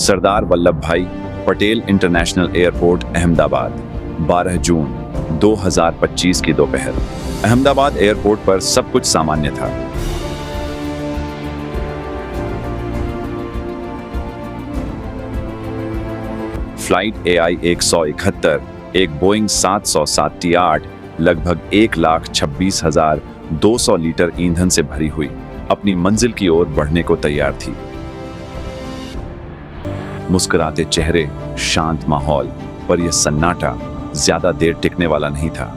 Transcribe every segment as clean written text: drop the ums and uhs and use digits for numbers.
सरदार वल्लभ भाई Patel international airport Ahmedabad 12 जून 2025 की दोपहर। अहमदाबाद एयरपोर्ट पर सब कुछ सामान्य था। फ्लाइट AI 171 एक बोइंग 707 T8 लगभग 1,26,200 लीटर ईंधन से भरी हुई अपनी मंजिल की ओर बढ़ने को तैयार थी। मुस्कुराते चेहरे, शांत माहौल, पर यह सन्नाटा ज्यादा देर टिकने वाला नहीं था।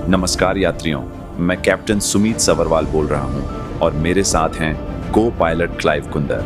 नमस्कार यात्रियों, मैं कैप्टन सुमित सवरवाल बोल रहा हूं और मेरे साथ हैं को पायलट क्लाइव कुंदर।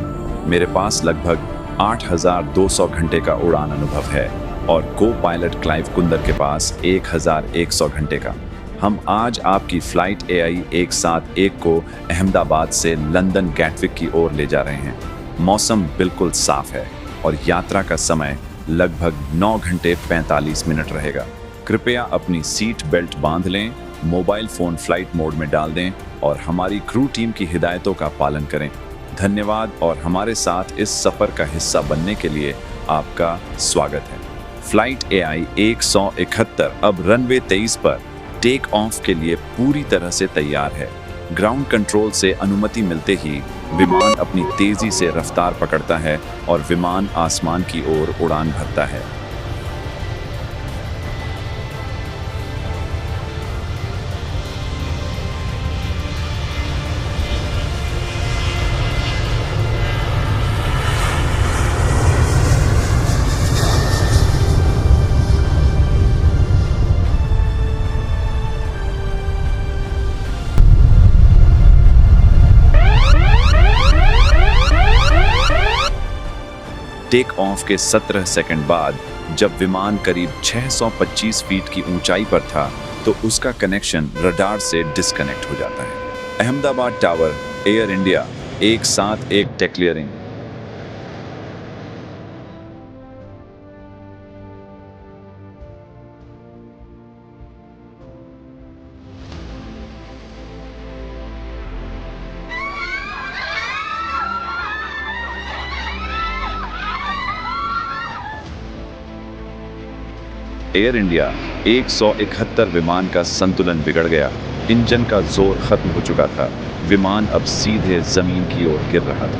मेरे पास लगभग 8,200 घंटे का उड़ान अनुभव है और को पायलट क्लाइव कुंदर के पास 1,100 घंटे का। हम आज आपकी फ्लाइट AI 171 को अहमदाबाद से लंदन गैटविक की ओर ले जा रहे हैं। मौसम बिल्कुल साफ है और यात्रा का समय लगभग 9 घंटे 45 मिनट रहेगा। कृपया अपनी सीट बेल्ट बांध लें, मोबाइल फोन फ्लाइट मोड में डाल दें और हमारी क्रू टीम की हिदायतों का पालन करें। धन्यवाद और हमारे साथ इस सफर का हिस्सा बनने के लिए आपका स्वागत है। फ्लाइट AI 171 अब रनवे 23 पर टेक ऑफ के लिए पूरी तरह से तैयार है। ग्राउंड कंट्रोल से अनुमति मिलते ही विमान अपनी तेजी से रफ्तार पकड़ता है और विमान आसमान की ओर उड़ान भरता है। टेक ऑफ के 17 सेकंड बाद जब विमान करीब 625 फीट की ऊंचाई पर था तो उसका कनेक्शन रडार से डिस्कनेक्ट हो जाता है। अहमदाबाद टावर, एयर इंडिया 171 टेक्लियरिंग। एयर इंडिया 171 विमान का संतुलन बिगड़ गया। इंजन का जोर खत्म हो चुका था। विमान अब सीधे जमीन की ओर गिर रहा था।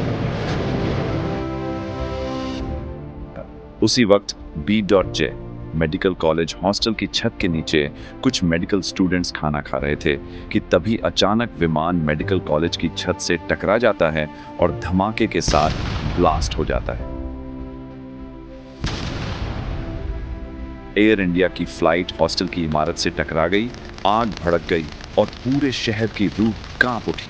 उसी वक्त B.J मेडिकल कॉलेज हॉस्टल की छत के नीचे कुछ मेडिकल स्टूडेंट्स खाना खा रहे थे कि तभी अचानक विमान मेडिकल कॉलेज की छत से टकरा जाता है और धमाके के साथ ब्लास्ट हो जाता है। एयर इंडिया की फ्लाइट हॉस्टल की इमारत से टकरा गई, आग भड़क गई और पूरे शहर की रूह कांप उठी।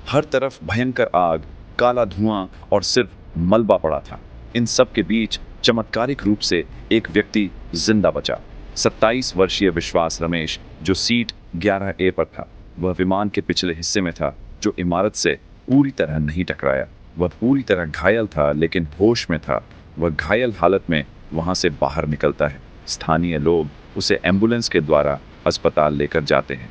हर तरफ भयंकर आग, काला धुआं और सिर्फ मलबा पड़ा था। इन सब के बीच चमत्कारिक रूप से एक व्यक्ति जिंदा बचा। 27 वर्षीय विश्वास रमेश, जो सीट 11A पर था। वह विमान के पिछले हिस्से में था, जो इमारत से पूरी तरह नहीं टकराया। वह पूरी तरह घायल था लेकिन होश में था। वह घायल हालत में वहां से बाहर निकलता है। स्थानीय लोग उसे एम्बुलेंस के द्वारा अस्पताल लेकर जाते हैं।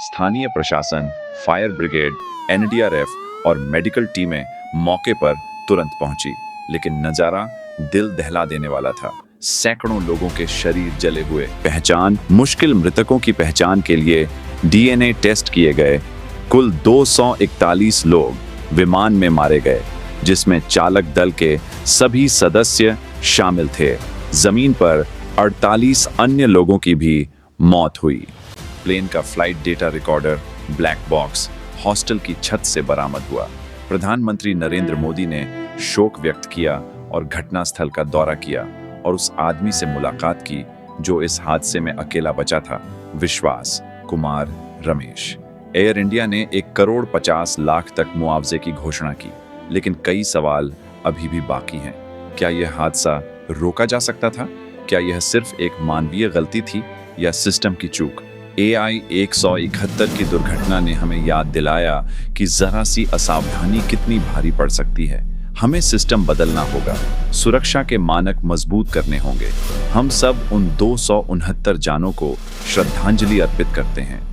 स्थानीय प्रशासन, फायर ब्रिगेड, NDRF और मेडिकल टीमें मौके पर तुरंत पहुंची, लेकिन नजारा दिल दहला देने वाला था। सैकड़ों लोगों के शरीर जले हुए। पहचान मुश्किल मृतकों की पहचान के लिए DNA टेस्ट किए गए। कुल 241 लोग विमान में मारे गए, जिसमें चालक दल के सभी सदस्य शामिल थे। जमीन पर 48 अन्य लोगों की भी मौत हुई। प्लेन का flight data recorder black box hostel की छत से बरामद हुआ। प्रधानमंत्री नरेंद्र मोदी ने शोक व्यक्त किया और घटनास्थल का दौरा किया और उस आदमी से मुलाकात की जो इस हादसे में अकेला बचा था, विश्वास कुमार रमेश। एयर इंडिया ने 1,50,00,000 तक मुआवजे की घोषणा की, लेकिन कई सवाल अभी भी बाकी हैं। क्या यह हादसा रोका जा सकता था? क्या यह सिर्फ एक मानवीय गलती थी या सिस्टम की चूक? AI 171 की दुर्घटना ने हमें याद दिलाया कि जरा सी असावधानी कितनी भारी पड़ सकती है। हमें सिस्टम बदलना होगा, सुरक्षा के मानक मजबूत करने होंगे। हम सब उन 269 जानों को श्रद्धांजलि अर्पित करते हैं